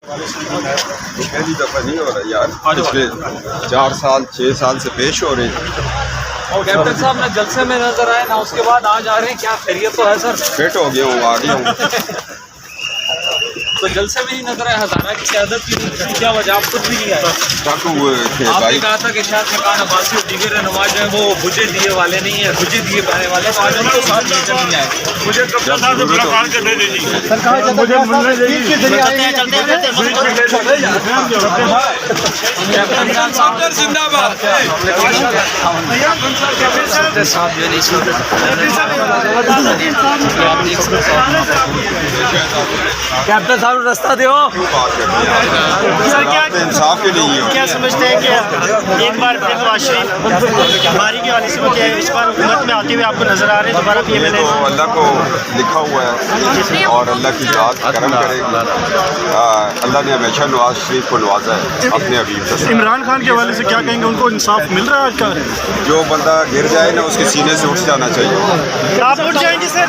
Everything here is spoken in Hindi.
पहली दफा नहीं हो रहा यार, पिछले 4 साल 6 साल से पेश हो रहे हैं। और कैप्टन साहब ना जलसे में नजर आए ना उसके बाद आज आ रहे हैं, क्या खैरियत तो है सर? फिट हो गया हूँ, आ गया हूँ। तो जलसे में ही नजर आए, हजारा की क़यादत की क्या वजह? आप कुछ भी नहीं आए। थक हुए थे आपने भाई। कहा था कि शायद मकान अब्बासी और दीगर नवाज जो है वो बुझे दिए वाले नहीं है, बुझे दिए पाने वाले, तो आज उनको साथ लेकर नहीं आए। मुझे कप्तान साहब से मुलाकात करने दीजिए। कैप्टन साहब जिंदाबाद। कैप्टन साहब रास्ता दो। सर क्या इंसाफ के लिए क्या समझते हैं कि एक बार फिर नवाज शरीफ बारी के वाले से वो क्या है, इस बार हुकूमत में आते हुए आपको नजर आ रहे हैं दोबारा ये तो अल्लाह को लिखा हुआ है और अल्लाह की जात करम करेगी। अल्लाह ने हमेशा नवाज शरीफ को नवाजा है अपने हबीब से। इमरान खान के हवाले से क्या कहेंगे, उनको इंसाफ मिल रहा है आज का? जो बंदा गिर जाए ना उसके सीने से उठ जाना चाहिए। आप उठ जाएंगे सर?